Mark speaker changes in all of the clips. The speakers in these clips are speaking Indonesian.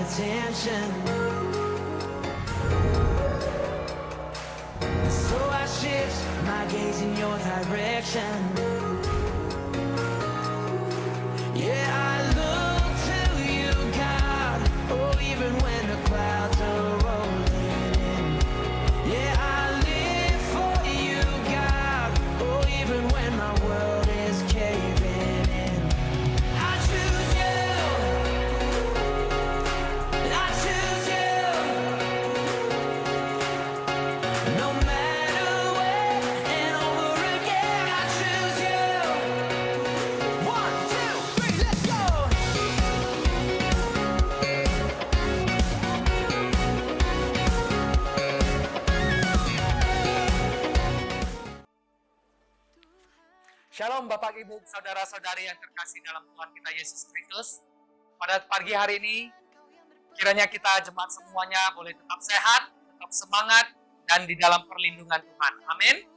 Speaker 1: attention. So I shift my gaze in your direction. Yeah, I look to you, God. Oh, even when the clouds are rolling in. Yeah, I live for you, God. Oh, even when my world is caving in. I choose you. I choose you. No matter where and over again, I choose you. 1, 2, 3, let's go.
Speaker 2: Shalom Bapak Ibu, Saudara-saudari yang terkasih dalam Tuhan kita Yesus Kristus. Pada pagi hari ini, kiranya kita jemaat semuanya boleh tetap sehat, tetap semangat, dan di dalam perlindungan Tuhan. Amin.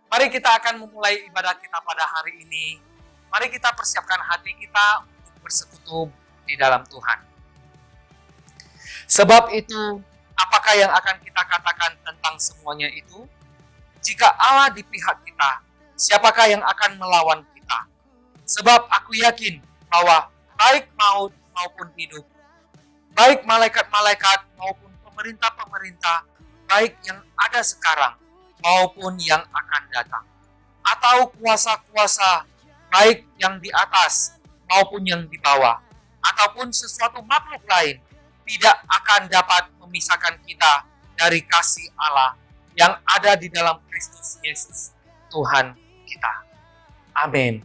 Speaker 2: Mari kita akan memulai ibadah kita pada hari ini. Mari kita persiapkan hati kita untuk bersekutu di dalam Tuhan. Sebab itu, apakah yang akan kita katakan tentang semuanya itu? Jika Allah di pihak kita, siapakah yang akan melawan kita? Sebab aku yakin bahwa baik maut maupun hidup, baik malaikat-malaikat maupun pemerintah-pemerintah, baik yang ada sekarang maupun yang akan datang, atau kuasa-kuasa, baik yang di atas maupun yang di bawah, ataupun sesuatu makhluk lain, tidak akan dapat memisahkan kita dari kasih Allah yang ada di dalam Kristus Yesus, Tuhan kita. Amin.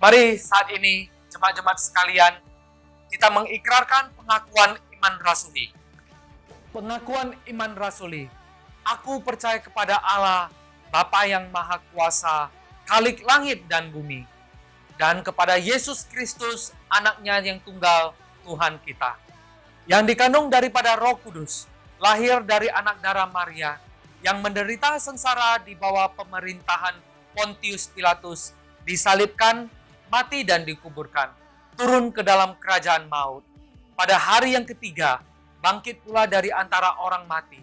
Speaker 2: Mari saat ini jemaat-jemaat sekalian, kita mengikrarkan pengakuan iman rasuli. Pengakuan iman rasuli. Aku percaya kepada Allah, Bapa yang Maha Kuasa, Khalik langit dan bumi, dan kepada Yesus Kristus, anaknya yang tunggal, Tuhan kita, yang dikandung daripada Roh Kudus, lahir dari anak darah Maria, yang menderita sengsara di bawah pemerintahan Pontius Pilatus, disalibkan, mati dan dikuburkan, turun ke dalam kerajaan maut. Pada hari yang ketiga, bangkit pula dari antara orang mati,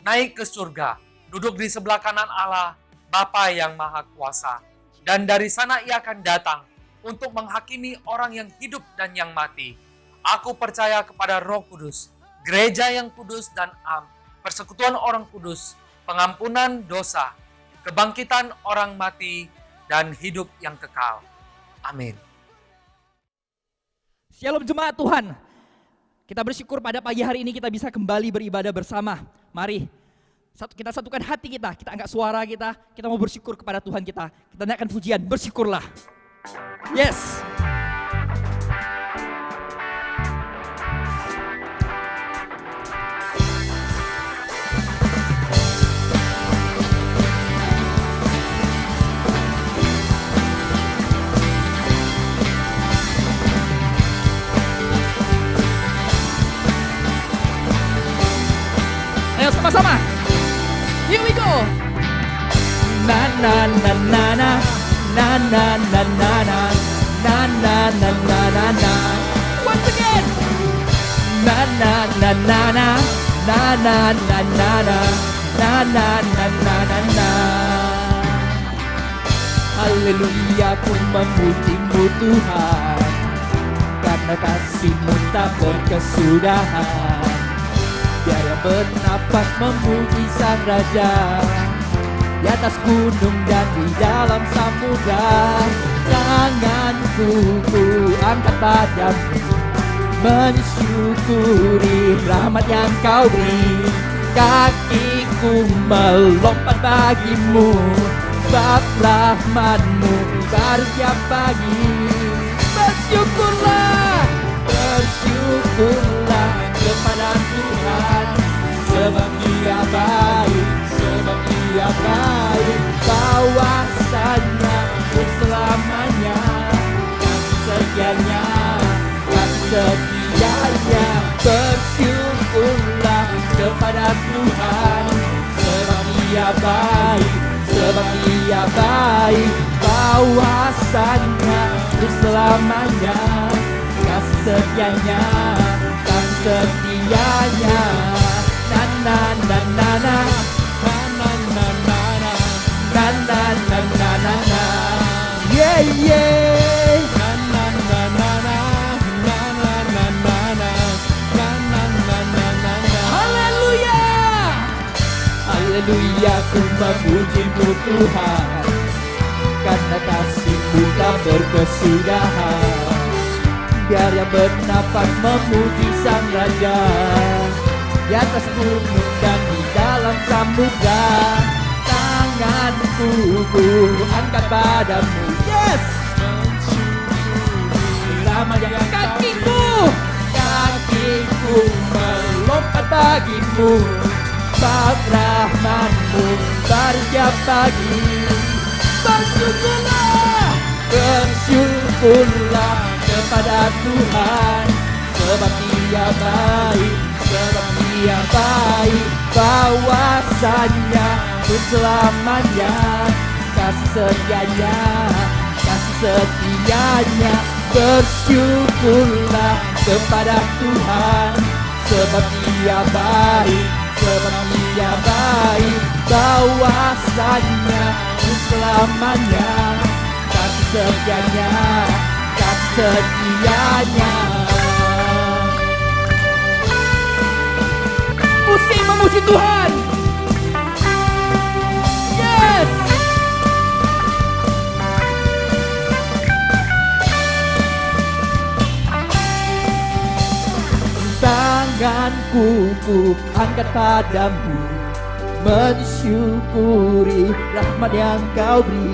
Speaker 2: naik ke surga, duduk di sebelah kanan Allah, Bapa yang Maha Kuasa. Dan dari sana ia akan datang untuk menghakimi orang yang hidup dan yang mati. Aku percaya kepada Roh Kudus, gereja yang kudus dan am, persekutuan orang kudus, pengampunan dosa, kebangkitan orang mati, dan hidup yang kekal. Amin.
Speaker 3: Shalom jemaat Tuhan. Kita bersyukur pada pagi hari ini kita bisa kembali beribadah bersama. Mari kita satukan hati kita angkat suara kita mau bersyukur kepada Tuhan kita. Kita naikkan pujian, bersyukurlah. Yes. Ayo sama-sama. Here we go. Na na na na na na na na na na na na na na na na. Once again. Na na na na na na na na na na na na na na na na. Haleluya, ku memuji-Mu Tuhan, karena kasih-Mu tak berkesudahan. Biar yang bernapas memuji Sang Raja, di atas gunung dan di dalam samudra. Tanganku ku angkat padamu, mensyukuri rahmat yang Kau beri. Kakiku melompat bagimu, sebab rahmat-Mu baru setiap pagi. Bersyukurlah, bersyukurlah kepada Tuhan, sebab Dia baik, sebab Dia baik. Kawasannya selamanya, kasih setianya, kasih setianya. Bersyukurlah kepada Tuhan, sebab Dia baik, sebab Dia baik. Kawasannya selamanya, kasih setianya, setianya. Na na na na na,
Speaker 4: Na na na na na.
Speaker 3: na na na na na na. Yeah yeah.
Speaker 4: Na na na na na. Na na na na na. Na na na na na na.
Speaker 3: Haleluya. Haleluya, ku memuji-Mu Tuhan, karena kasih-Mu tak berkesudahan. Biar yang bernafas memuji Sang Raja, di atas gunung dan di dalam samudra. Tanganku ku angkat padamu, yes. Ramanya kakiku melompat bagimu. Sebab rahmat-Mu baru setiap pagi. Bersyukurlah kepada Tuhan, sebab Dia baik, sebab Dia baik. Bahwasanya untuk selamanya, kasih setianya, kasih setianya. Bersyukurlah kepada Tuhan, sebab Dia baik, sebab Dia baik. Bahwasanya untuk selamanya, kasih setianya, kasih setianya. Pusing memuji Tuhan. Yes. Tanganku ku angkat padamu, mensyukuri rahmat yang Kau beri.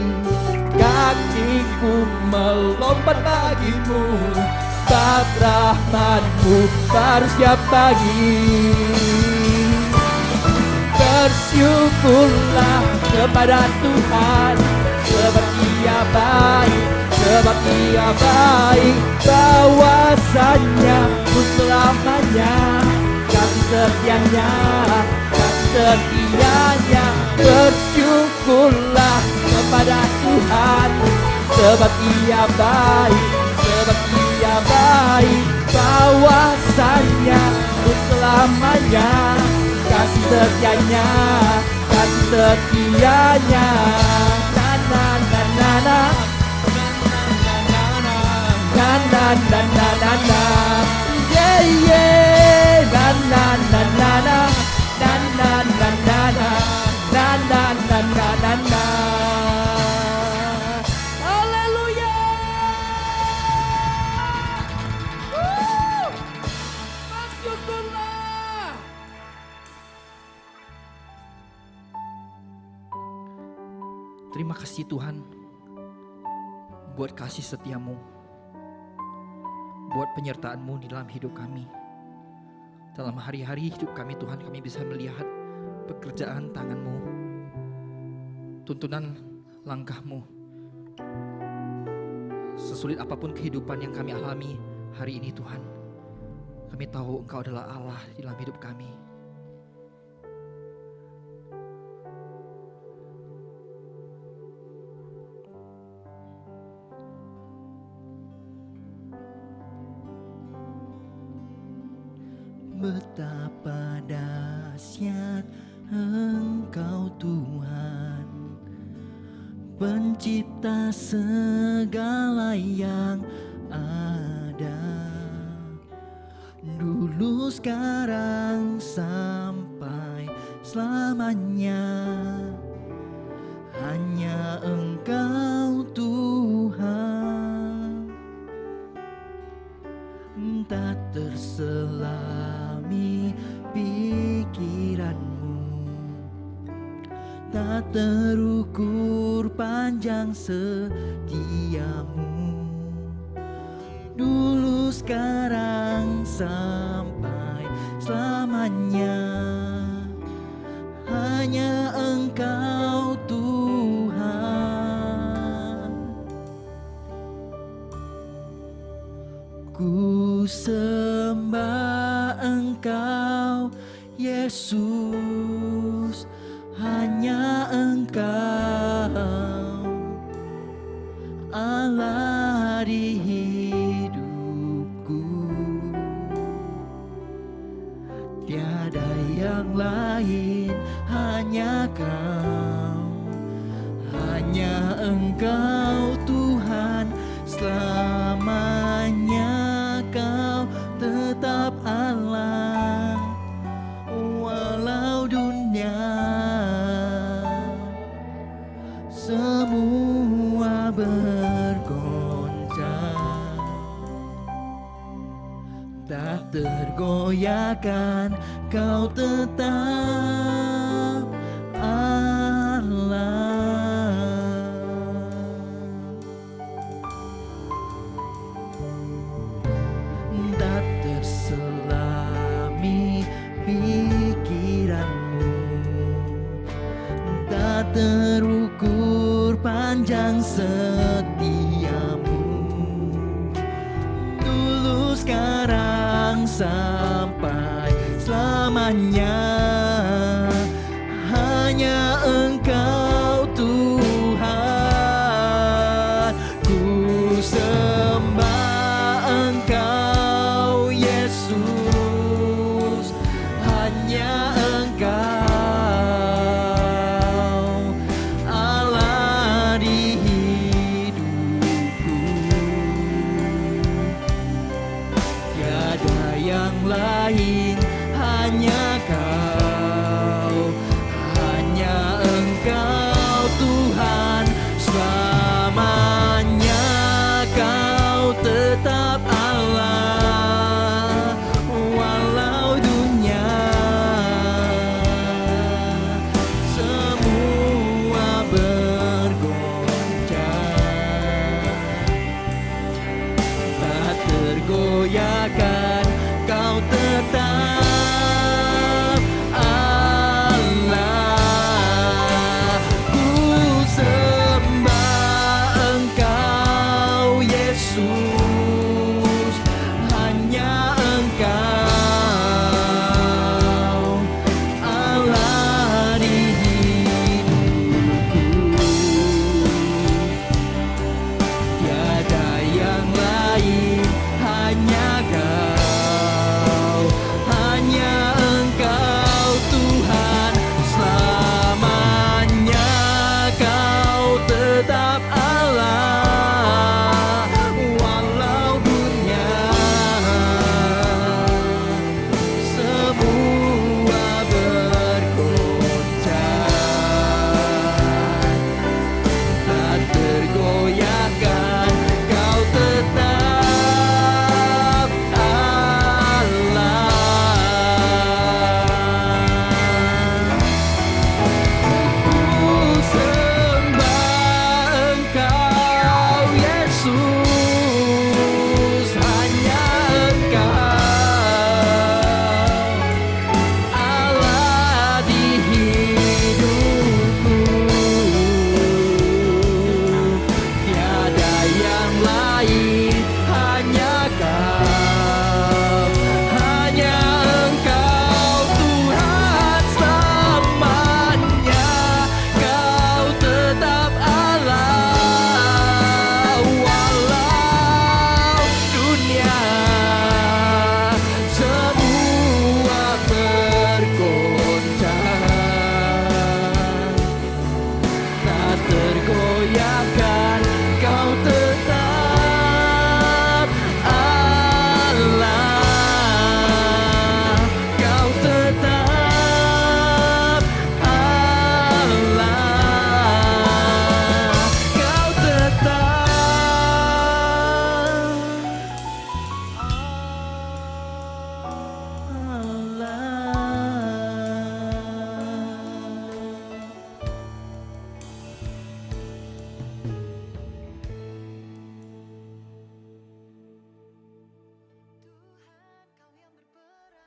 Speaker 3: Kakiku melompat bagimu, sebab rahmat-Mu baru setiap pagi. Bersyukurlah kepada Tuhan, sebab Dia baik, sebab Dia baik. Bahwasanya untuk selamanya, kasih setianya, kasih setianya. Bersyukurlah kepada Tuhan, sebab Dia baik, sebab Dia baik. Bahwasanya untuk selamanya, kasih setianya, kasih setianya. Na na na na na, na na na na na na. Yeah yeah. Na na na na na, na na na na na, na na na na na na. Haleluya. Bersyukurlah. Terima kasih Tuhan buat kasih setiamu, buat penyertaan-Mu di dalam hidup kami. Dalam hari-hari hidup kami Tuhan, kami bisa melihat pekerjaan tangan-Mu, tuntunan langkah-Mu. Sesulit apapun kehidupan yang kami alami hari ini Tuhan, kami tahu Engkau adalah Allah di dalam hidup kami. Betapa dahsyat Engkau Tuhan, pencipta segala yang ada, dulu sekarang sampai selamanya. Hanya Engkau Tuhan, tak terselami pikiran-Mu, tak terukur panjang setiamu. Dulu sekarang sampai selamanya, hanya Engkau Tuhan. Ku sembah Engkau Yesus, hanya Engkau Allah di hidupku. Engkau, hanya Engkau Tuhan, selamanya Kau tetap Allah. Walau dunia semua bergoncang, tak tergoyahkan, Kau tetap Allah. Tak terselami pikiranmu, tak terukur panjang setiamu. Dulu, sekarang, sampai selamanya, hanya Engkau Tuhan. Ku sembah Engkau Yesus, hanya Engkau Allah di hidupku. Tiada yang lain, hanya Kau, hanya Engkau Tuhan, selamanya Kau tetap Allah. Walau dunia semua bergoncang, tak tergoyahkan, Kau tetap Allah. Ku sembah Engkau Yesus, hanya Engkau Allah di hidupku. Tiada yang lain, hanya Kau, hanya Engkau Tuhan, selamanya Kau tetap Allah. Walau dunia semua bergoncang, tak tergoyahkan, Kau tetap Allah. Ku sembah Engkau Yesus, hanya Engkau Allah di hidupku. Tiada yang lain, hanya Kau, hanya Engkau Tuhan, selamanya Kau tetap Allah. Walau dunia semua bergoncang, tak tergoyahkan, Kau tetap Allah. Kau tetap Allah. Kau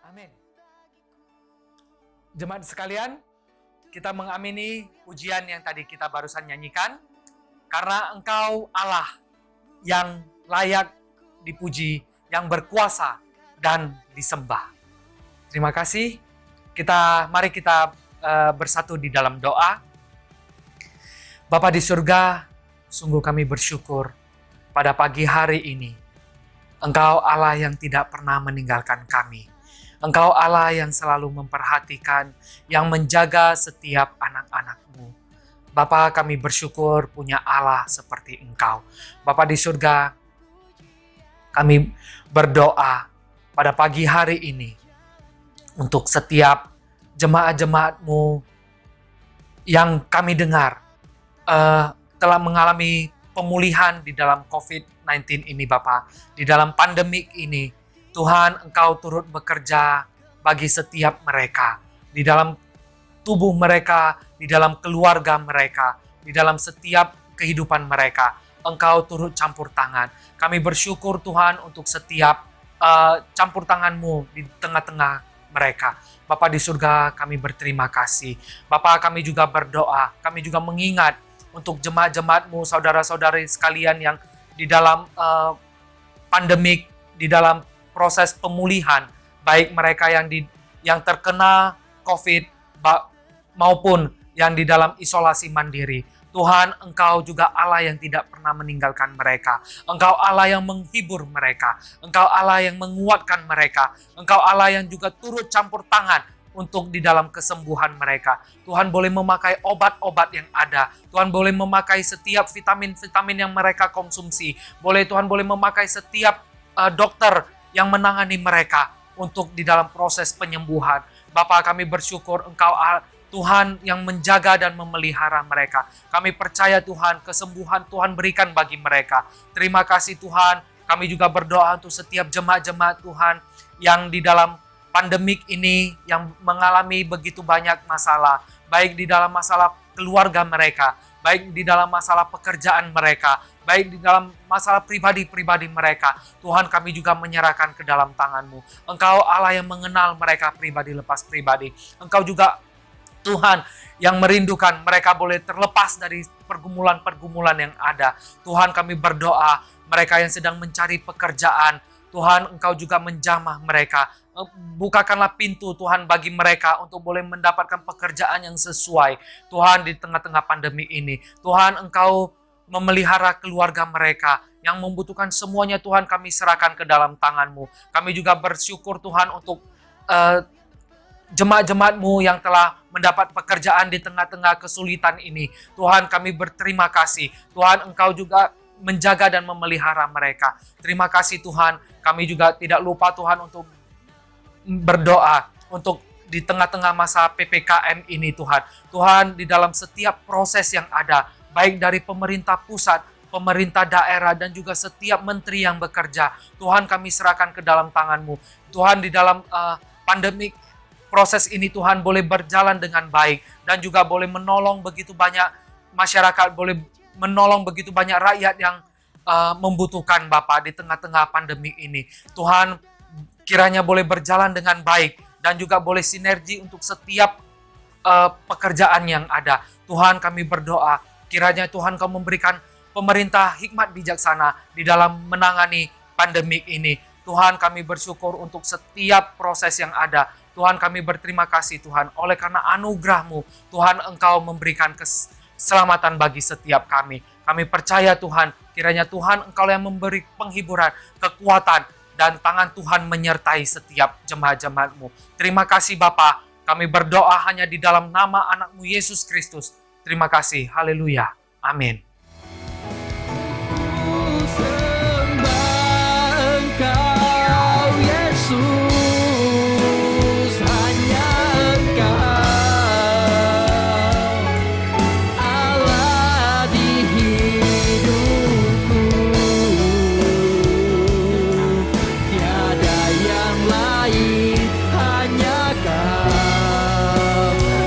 Speaker 2: Amin. Jemaat sekalian, kita mengamini pujian yang tadi kita barusan nyanyikan. Karena Engkau Allah yang layak dipuji, yang berkuasa dan disembah. Terima kasih. Mari kita bersatu di dalam doa. Bapa di surga, sungguh kami bersyukur pada pagi hari ini. Engkau Allah yang tidak pernah meninggalkan kami. Engkau Allah yang selalu memperhatikan, yang menjaga setiap anak-anak-Mu. Bapa, kami bersyukur punya Allah seperti Engkau. Bapa di surga, kami berdoa pada pagi hari ini untuk setiap jemaat-jemaat-Mu yang kami dengar telah mengalami pemulihan di dalam COVID-19 ini Bapa. Di dalam pandemik ini, Tuhan Engkau turut bekerja bagi setiap mereka. Di dalam tubuh mereka, di dalam keluarga mereka, di dalam setiap kehidupan mereka. Engkau turut campur tangan. Kami bersyukur Tuhan untuk setiap campur tangan-Mu di tengah-tengah mereka. Bapa di surga, kami berterima kasih. Bapa, kami juga berdoa, kami juga mengingat untuk jemaat-jemaat-Mu, saudara-saudari sekalian yang di dalam pandemik, di dalam proses pemulihan, baik mereka yang terkena COVID maupun yang di dalam isolasi mandiri. Tuhan, Engkau juga Allah yang tidak pernah meninggalkan mereka. Engkau Allah yang menghibur mereka. Engkau Allah yang menguatkan mereka. Engkau Allah yang juga turut campur tangan untuk di dalam kesembuhan mereka. Tuhan boleh memakai obat-obat yang ada. Tuhan boleh memakai setiap vitamin-vitamin yang mereka konsumsi. Tuhan boleh memakai setiap dokter yang menangani mereka untuk di dalam proses penyembuhan. Bapa, kami bersyukur Engkau Tuhan yang menjaga dan memelihara mereka. Kami percaya Tuhan, kesembuhan Tuhan berikan bagi mereka. Terima kasih Tuhan. Kami juga berdoa untuk setiap jemaat-jemaat Tuhan yang di dalam pandemik ini yang mengalami begitu banyak masalah. Baik di dalam masalah keluarga mereka, baik di dalam masalah pekerjaan mereka, baik di dalam masalah pribadi-pribadi mereka. Tuhan, kami juga menyerahkan ke dalam tangan-Mu. Engkau Allah yang mengenal mereka pribadi lepas pribadi. Engkau juga Tuhan yang merindukan mereka boleh terlepas dari pergumulan-pergumulan yang ada. Tuhan, kami berdoa mereka yang sedang mencari pekerjaan, Tuhan Engkau juga menjamah mereka. Bukakanlah pintu Tuhan bagi mereka untuk boleh mendapatkan pekerjaan yang sesuai. Tuhan, di tengah-tengah pandemi ini, Tuhan Engkau memelihara keluarga mereka yang membutuhkan semuanya. Tuhan, kami serahkan ke dalam tangan-Mu. Kami juga bersyukur Tuhan untuk jemaat-jemaat-Mu yang telah mendapat pekerjaan di tengah-tengah kesulitan ini. Tuhan, kami berterima kasih. Tuhan, Engkau juga menjaga dan memelihara mereka. Terima kasih Tuhan. Kami juga tidak lupa Tuhan untuk berdoa untuk di tengah-tengah masa PPKM ini Tuhan. Tuhan, di dalam setiap proses yang ada, baik dari pemerintah pusat, pemerintah daerah, dan juga setiap menteri yang bekerja, Tuhan kami serahkan ke dalam tangan-Mu. Tuhan, di dalam pandemik proses ini Tuhan boleh berjalan dengan baik dan juga boleh menolong begitu banyak masyarakat, boleh menolong begitu banyak rakyat yang membutuhkan Bapa di tengah-tengah pandemi ini. Tuhan, kiranya boleh berjalan dengan baik dan juga boleh sinergi untuk setiap pekerjaan yang ada. Tuhan, kami berdoa kiranya Tuhan Kau memberikan pemerintah hikmat bijaksana di dalam menangani pandemik ini. Tuhan, kami bersyukur untuk setiap proses yang ada. Tuhan, kami berterima kasih Tuhan, oleh karena anugerah-Mu, Tuhan Engkau memberikan keselamatan bagi setiap kami. Kami percaya Tuhan, kiranya Tuhan Engkau yang memberi penghiburan, kekuatan, dan tangan Tuhan menyertai setiap jemaat-jemaat-Mu. Terima kasih Bapa, kami berdoa hanya di dalam nama anak-Mu Yesus Kristus. Terima kasih, haleluya, amin.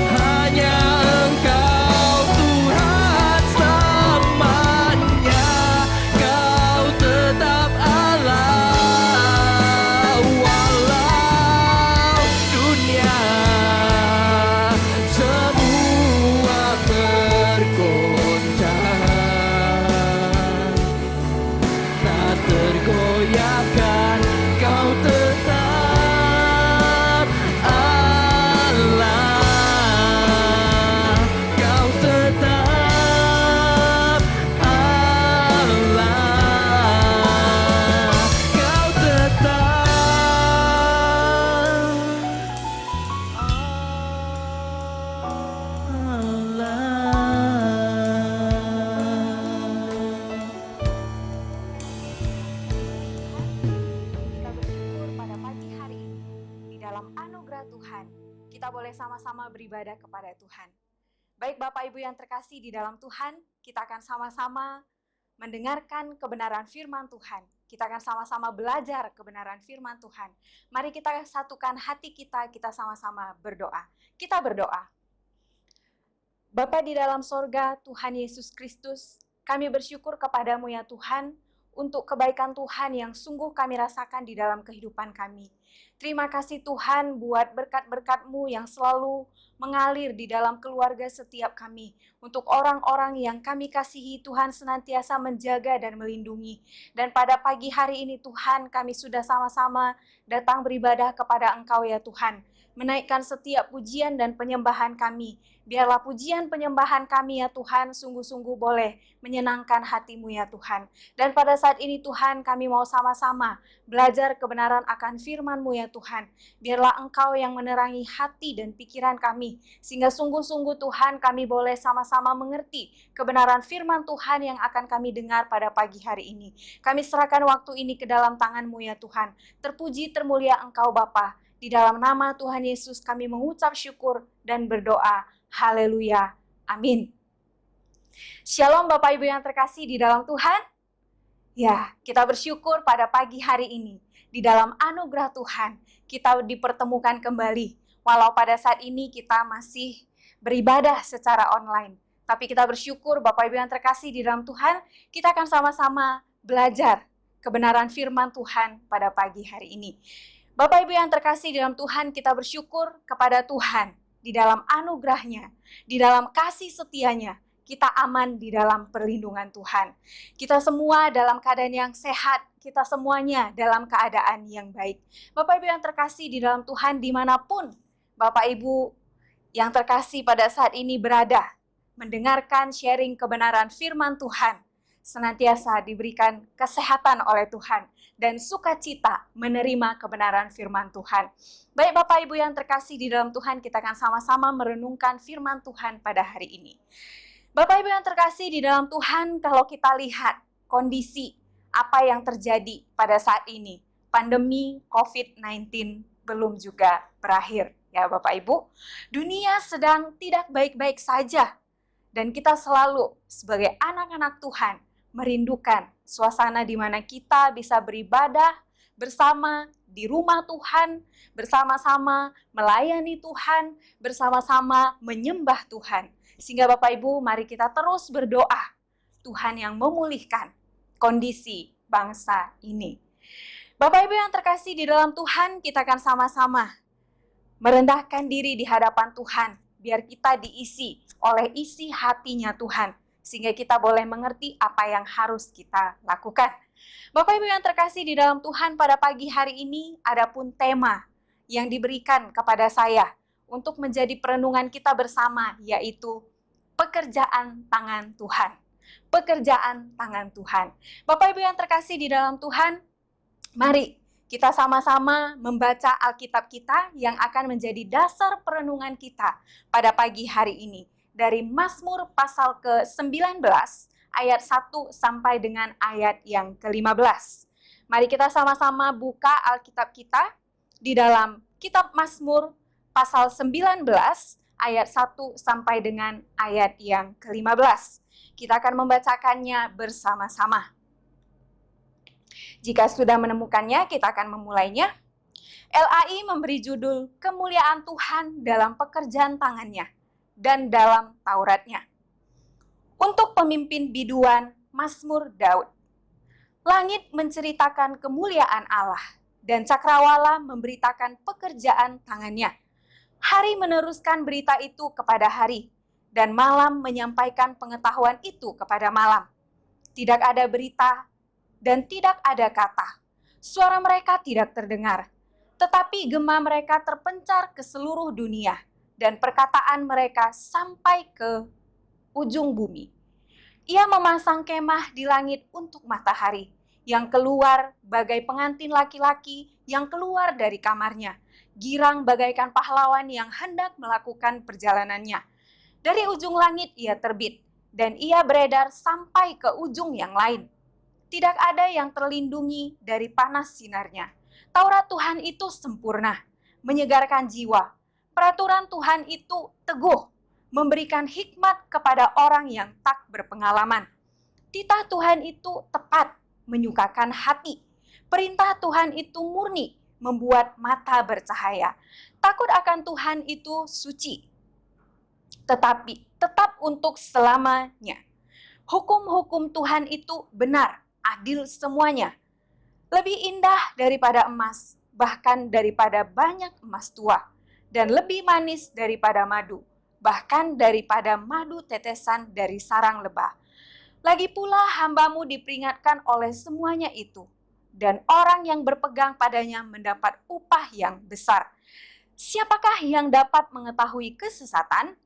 Speaker 1: Hanya Engkau Tuhan
Speaker 5: anugerah Tuhan, kita boleh sama-sama beribadah kepada Tuhan. Baik Bapak Ibu yang terkasih di dalam Tuhan, kita akan sama-sama mendengarkan kebenaran firman Tuhan. Kita akan sama-sama belajar kebenaran firman Tuhan. Mari kita satukan hati kita sama-sama berdoa. Kita berdoa. Bapa di dalam sorga, Tuhan Yesus Kristus, kami bersyukur kepadamu ya Tuhan, untuk kebaikan Tuhan yang sungguh kami rasakan di dalam kehidupan kami. Terima kasih Tuhan buat berkat-berkat-Mu yang selalu mengalir di dalam keluarga setiap kami. Untuk orang-orang yang kami kasihi, Tuhan senantiasa menjaga dan melindungi. Dan pada pagi hari ini Tuhan, kami sudah sama-sama datang beribadah kepada Engkau ya Tuhan. Menaikkan setiap pujian dan penyembahan kami. Biarlah pujian penyembahan kami ya Tuhan sungguh-sungguh boleh menyenangkan hati-Mu ya Tuhan. Dan pada saat ini Tuhan, kami mau sama-sama belajar kebenaran akan firman-Mu ya Tuhan. Biarlah Engkau yang menerangi hati dan pikiran kami, sehingga sungguh-sungguh Tuhan kami boleh sama-sama mengerti kebenaran firman Tuhan yang akan kami dengar pada pagi hari ini. Kami serahkan waktu ini ke dalam tangan-Mu ya Tuhan. Terpuji termulia Engkau Bapa. Di dalam nama Tuhan Yesus kami mengucap syukur dan berdoa. Haleluya. Amin. Shalom Bapak Ibu yang terkasih di dalam Tuhan. Ya, kita bersyukur pada pagi hari ini. Di dalam anugerah Tuhan, kita dipertemukan kembali. Walau pada saat ini kita masih beribadah secara online. Tapi kita bersyukur Bapak Ibu yang terkasih di dalam Tuhan, kita akan sama-sama belajar kebenaran firman Tuhan pada pagi hari ini. Bapak Ibu yang terkasih di dalam Tuhan, kita bersyukur kepada Tuhan di dalam anugerah-Nya, di dalam kasih setia-Nya, kita aman di dalam perlindungan Tuhan. Kita semua dalam keadaan yang sehat, kita semuanya dalam keadaan yang baik. Bapak Ibu yang terkasih di dalam Tuhan, dimanapun Bapak Ibu yang terkasih pada saat ini berada, mendengarkan sharing kebenaran firman Tuhan, senantiasa diberikan kesehatan oleh Tuhan dan sukacita menerima kebenaran firman Tuhan. Baik Bapak Ibu yang terkasih di dalam Tuhan, kita akan sama-sama merenungkan firman Tuhan pada hari ini. Bapak Ibu yang terkasih di dalam Tuhan, kalau kita lihat kondisi apa yang terjadi pada saat ini, pandemi COVID-19 belum juga berakhir ya Bapak Ibu. Dunia sedang tidak baik-baik saja dan kita selalu sebagai anak-anak Tuhan merindukan suasana di mana kita bisa beribadah bersama di rumah Tuhan, bersama-sama melayani Tuhan, bersama-sama menyembah Tuhan. Sehingga Bapak Ibu, mari kita terus berdoa Tuhan yang memulihkan kondisi bangsa ini. Bapak Ibu yang terkasih di dalam Tuhan, kita akan sama-sama merendahkan diri di hadapan Tuhan, biar kita diisi oleh isi hatinya Tuhan, sehingga kita boleh mengerti apa yang harus kita lakukan. Bapak Ibu yang terkasih di dalam Tuhan, pada pagi hari ini ada pun tema yang diberikan kepada saya untuk menjadi perenungan kita bersama, yaitu pekerjaan tangan Tuhan. Pekerjaan tangan Tuhan. Bapak Ibu yang terkasih di dalam Tuhan, mari kita sama-sama membaca Alkitab kita yang akan menjadi dasar perenungan kita pada pagi hari ini. Dari Mazmur pasal ke-19 ayat 1 sampai dengan ayat yang ke-15. Mari kita sama-sama buka Alkitab kita di dalam kitab Mazmur pasal 19 ayat 1 sampai dengan ayat yang ke-15. Kita akan membacakannya bersama-sama. Jika sudah menemukannya, kita akan memulainya. LAI memberi judul Kemuliaan Tuhan dalam Pekerjaan Tangannya dan dalam Tauratnya. Untuk pemimpin biduan, Mazmur Daud. Langit menceritakan kemuliaan Allah, dan cakrawala memberitakan pekerjaan tangannya. Hari meneruskan berita itu kepada hari, dan malam menyampaikan pengetahuan itu kepada malam. Tidak ada berita, dan tidak ada kata. Suara mereka tidak terdengar, tetapi gema mereka terpencar ke seluruh dunia, dan perkataan mereka sampai ke ujung bumi. Ia memasang kemah di langit untuk matahari, yang keluar bagai pengantin laki-laki yang keluar dari kamarnya, girang bagaikan pahlawan yang hendak melakukan perjalanannya. Dari ujung langit ia terbit, dan ia beredar sampai ke ujung yang lain. Tidak ada yang terlindungi dari panas sinarnya. Taurat Tuhan itu sempurna, menyegarkan jiwa. Peraturan Tuhan itu teguh, memberikan hikmat kepada orang yang tak berpengalaman. Titah Tuhan itu tepat, menyukakan hati. Perintah Tuhan itu murni, membuat mata bercahaya. Takut akan Tuhan itu suci, tetapi tetap untuk selamanya. Hukum-hukum Tuhan itu benar, adil semuanya. Lebih indah daripada emas, bahkan daripada banyak emas tua, dan lebih manis daripada madu, bahkan daripada madu tetesan dari sarang lebah. Lagi pula hambamu diperingatkan oleh semuanya itu, dan orang yang berpegang padanya mendapat upah yang besar. Siapakah yang dapat mengetahui kesesatan?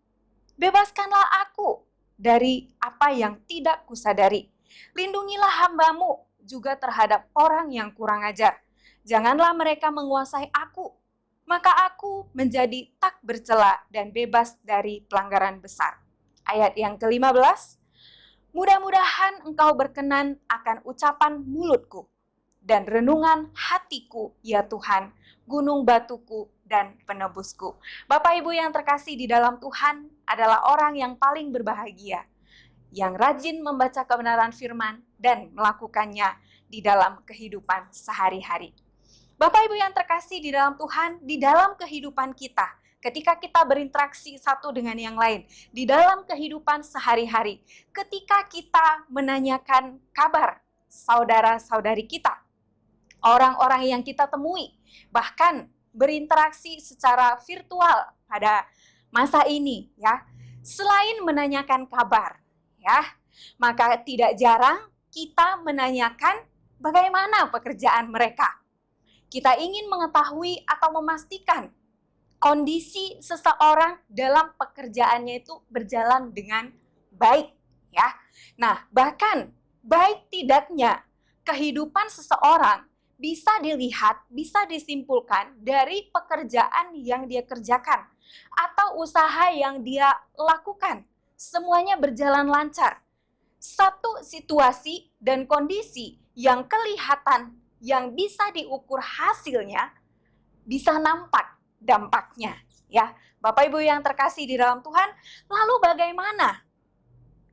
Speaker 5: Bebaskanlah aku dari apa yang tidak kusadari. Lindungilah hambamu juga terhadap orang yang kurang ajar. Janganlah mereka menguasai aku, maka aku menjadi tak bercela dan bebas dari pelanggaran besar. Ayat yang ke-15, mudah-mudahan engkau berkenan akan ucapan mulutku dan renungan hatiku, ya Tuhan, gunung batuku dan penebusku. Bapak Ibu yang terkasih di dalam Tuhan adalah orang yang paling berbahagia, yang rajin membaca kebenaran firman dan melakukannya di dalam kehidupan sehari-hari. Bapak Ibu yang terkasih di dalam Tuhan, di dalam kehidupan kita, ketika kita berinteraksi satu dengan yang lain, di dalam kehidupan sehari-hari, ketika kita menanyakan kabar saudara-saudari kita, orang-orang yang kita temui, bahkan berinteraksi secara virtual pada masa ini, ya, selain menanyakan kabar, ya, maka tidak jarang kita menanyakan bagaimana pekerjaan mereka. Kita ingin mengetahui atau memastikan kondisi seseorang dalam pekerjaannya itu berjalan dengan baik, ya. Nah, bahkan baik tidaknya kehidupan seseorang bisa dilihat, bisa disimpulkan dari pekerjaan yang dia kerjakan atau usaha yang dia lakukan. Semuanya berjalan lancar. Satu situasi dan kondisi yang kelihatan, yang bisa diukur hasilnya, bisa nampak dampaknya, ya. Bapak Ibu yang terkasih di dalam Tuhan, lalu bagaimana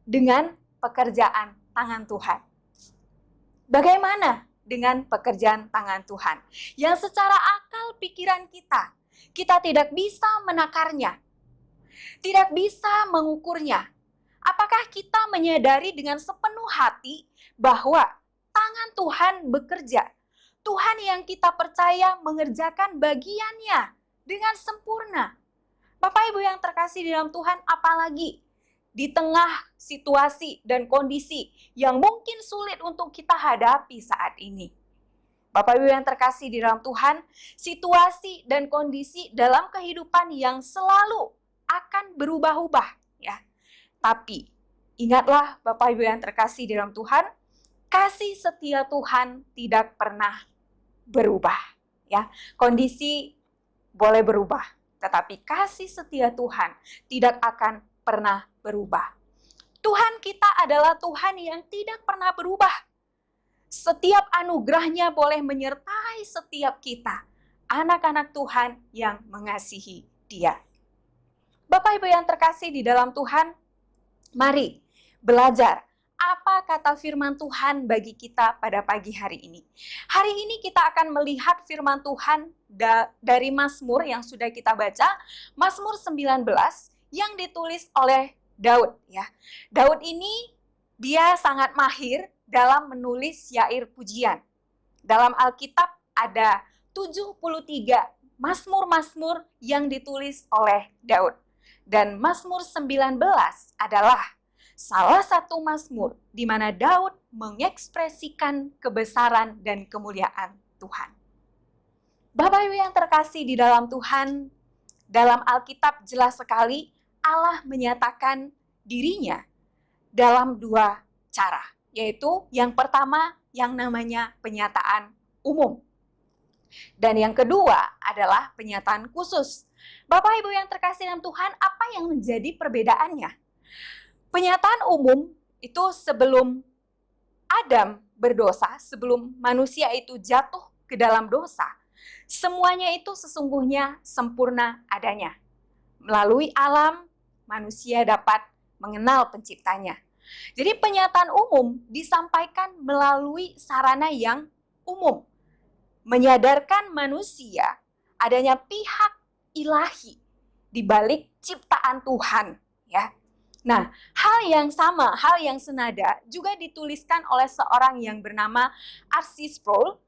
Speaker 5: dengan pekerjaan tangan Tuhan? Bagaimana dengan pekerjaan tangan Tuhan yang secara akal pikiran kita tidak bisa menakarnya, tidak bisa mengukurnya? Apakah kita menyadari dengan sepenuh hati bahwa tangan Tuhan bekerja? Tuhan yang kita percaya mengerjakan bagiannya dengan sempurna. Bapak Ibu yang terkasih di dalam Tuhan, apalagi di tengah situasi dan kondisi yang mungkin sulit untuk kita hadapi saat ini. Bapak Ibu yang terkasih di dalam Tuhan, situasi dan kondisi dalam kehidupan yang selalu akan berubah-ubah, ya. Tapi ingatlah Bapak Ibu yang terkasih di dalam Tuhan, kasih setia Tuhan tidak pernah berubah, ya. Kondisi boleh berubah, tetapi kasih setia Tuhan tidak akan pernah berubah. Tuhan kita adalah Tuhan yang tidak pernah berubah. Setiap anugerahnya boleh menyertai setiap kita, anak-anak Tuhan yang mengasihi Dia. Bapak Ibu yang terkasih di dalam Tuhan, mari belajar apa kata firman Tuhan bagi kita pada pagi hari ini. Hari ini kita akan melihat firman Tuhan dari Mazmur yang sudah kita baca, Mazmur 19 yang ditulis oleh Daud, ya. Daud ini dia sangat mahir dalam menulis syair pujian. Dalam Alkitab ada 73 Mazmur-Mazmur yang ditulis oleh Daud. Dan Mazmur 19 adalah salah satu Mazmur di mana Daud mengekspresikan kebesaran dan kemuliaan Tuhan. Bapak Ibu yang terkasih di dalam Tuhan, dalam Alkitab jelas sekali Allah menyatakan dirinya dalam dua cara, yaitu yang pertama yang namanya penyataan umum. Dan yang kedua adalah penyataan khusus. Bapak Ibu yang terkasih dalam Tuhan, apa yang menjadi perbedaannya? Penyataan umum itu sebelum Adam berdosa, sebelum manusia itu jatuh ke dalam dosa, Semuanya itu sesungguhnya sempurna adanya. Melalui alam, manusia dapat mengenal penciptanya. Jadi penyataan umum disampaikan melalui sarana yang umum, menyadarkan manusia adanya pihak ilahi di balik ciptaan Tuhan, ya. Nah, hal yang sama, hal yang senada juga dituliskan oleh seorang yang bernama R.C. Sproul,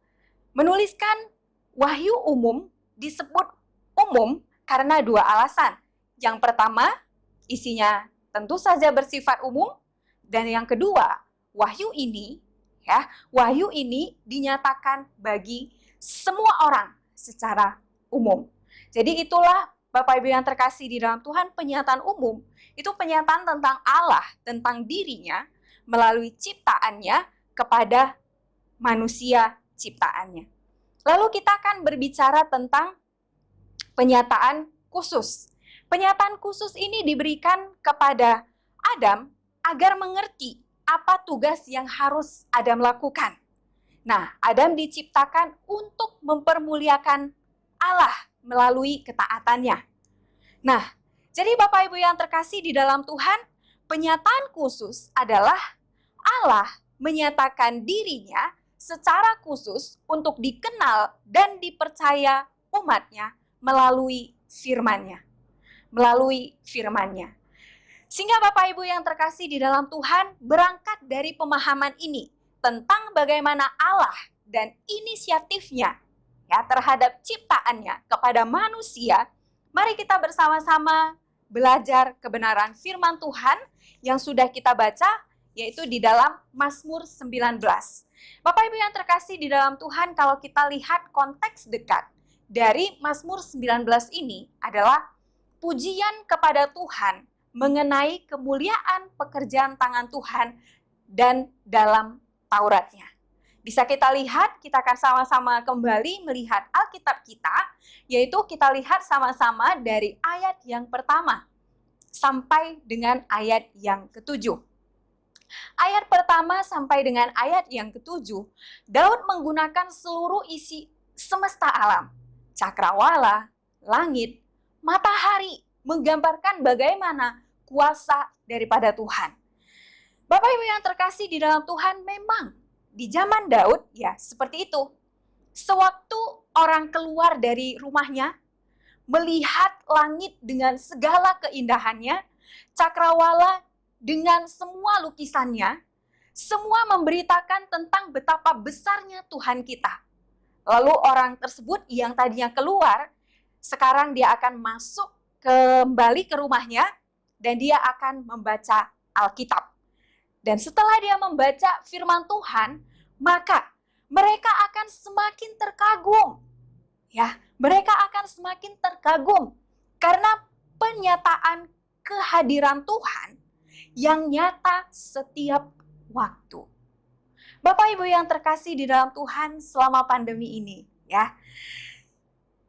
Speaker 5: menuliskan wahyu umum disebut umum karena dua alasan. Yang pertama, isinya tentu saja bersifat umum, dan yang kedua, wahyu ini dinyatakan bagi semua orang secara umum. Jadi itulah Bapak Ibu yang terkasih di dalam Tuhan, penyataan umum itu penyataan tentang Allah, tentang dirinya melalui ciptaannya kepada manusia ciptaannya. Lalu kita akan berbicara tentang penyataan khusus. Penyataan khusus ini diberikan kepada Adam agar mengerti apa tugas yang harus Adam lakukan. Nah, Adam diciptakan untuk mempermuliakan Allah melalui ketaatannya. Nah, jadi Bapak Ibu yang terkasih di dalam Tuhan, penyataan khusus adalah Allah menyatakan dirinya secara khusus untuk dikenal dan dipercaya umatnya melalui firman-Nya. Sehingga Bapak Ibu yang terkasih di dalam Tuhan, berangkat dari pemahaman ini tentang bagaimana Allah dan inisiatifnya terhadap ciptaannya kepada manusia, mari kita bersama-sama belajar kebenaran firman Tuhan yang sudah kita baca, yaitu di dalam Mazmur 19. Bapak Ibu yang terkasih di dalam Tuhan, kalau kita lihat konteks dekat dari Mazmur 19 ini adalah pujian kepada Tuhan mengenai kemuliaan pekerjaan tangan Tuhan dan dalam Tauratnya. Bisa kita lihat, kita akan sama-sama kembali melihat Alkitab kita, yaitu kita lihat sama-sama dari ayat yang pertama sampai dengan ayat yang ketujuh. Ayat pertama sampai dengan ayat yang ketujuh, Daud menggunakan seluruh isi semesta alam, cakrawala, langit, matahari, menggambarkan bagaimana kuasa daripada Tuhan. Bapak Ibu yang terkasih di dalam Tuhan, memang di zaman Daud, ya seperti itu. Sewaktu orang keluar dari rumahnya, melihat langit dengan segala keindahannya, cakrawala dengan semua lukisannya, semua memberitakan tentang betapa besarnya Tuhan kita. Lalu orang tersebut yang tadinya keluar, sekarang dia akan masuk kembali ke rumahnya, dan dia akan membaca Alkitab. Dan setelah dia membaca firman Tuhan, maka mereka akan semakin terkagum. Ya, mereka akan semakin terkagum karena penyataan kehadiran Tuhan yang nyata setiap waktu. Bapak Ibu yang terkasih di dalam Tuhan, selama pandemi ini, ya,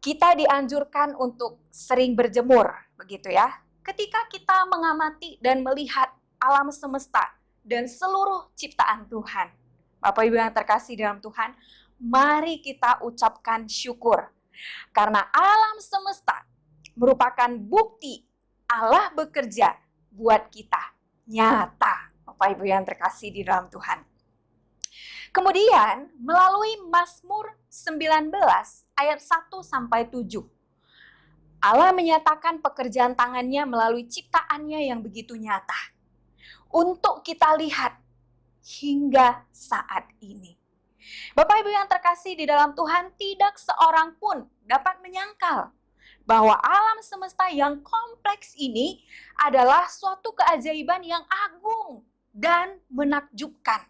Speaker 5: kita dianjurkan untuk sering berjemur, begitu ya. Ketika kita mengamati dan melihat alam semesta dan seluruh ciptaan Tuhan, Bapak Ibu yang terkasih dalam Tuhan, mari kita ucapkan syukur. Karena alam semesta merupakan bukti Allah bekerja buat kita. Nyata, Bapak Ibu yang terkasih di dalam Tuhan. Kemudian, melalui Mazmur 19 ayat 1-7, Allah menyatakan pekerjaan tangannya melalui ciptaannya yang begitu nyata. Untuk kita lihat hingga saat ini. Bapak Ibu yang terkasih di dalam Tuhan, tidak seorang pun dapat menyangkal bahwa alam semesta yang kompleks ini adalah suatu keajaiban yang agung dan menakjubkan.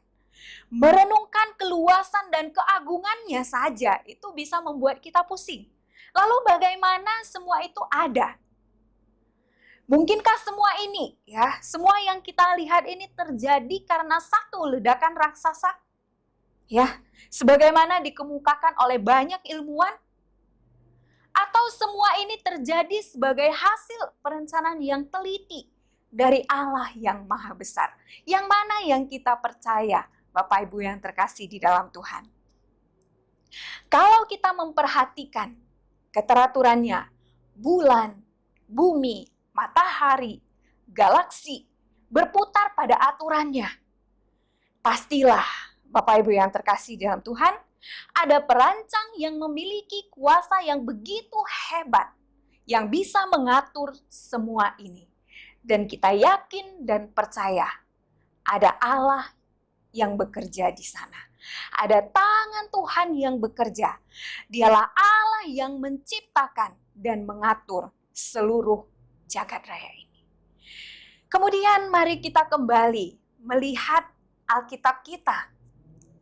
Speaker 5: Merenungkan keluasan dan keagungannya saja itu bisa membuat kita pusing. Lalu bagaimana semua itu ada? Mungkinkah semua ini, ya, semua yang kita lihat ini terjadi karena satu ledakan raksasa? Ya, sebagaimana dikemukakan oleh banyak ilmuwan? Atau semua ini terjadi sebagai hasil perencanaan yang teliti dari Allah yang Maha Besar? Yang mana yang kita percaya, Bapak Ibu yang terkasih di dalam Tuhan? Kalau kita memperhatikan keteraturannya, bulan, bumi, matahari, galaksi berputar pada aturannya. Pastilah, Bapak Ibu yang terkasih dalam Tuhan, ada perancang yang memiliki kuasa yang begitu hebat, yang bisa mengatur semua ini. Dan kita yakin dan percaya, ada Allah yang bekerja di sana. Ada tangan Tuhan yang bekerja. Dialah Allah yang menciptakan dan mengatur seluruh jagat raya ini. Kemudian mari kita kembali melihat Alkitab kita.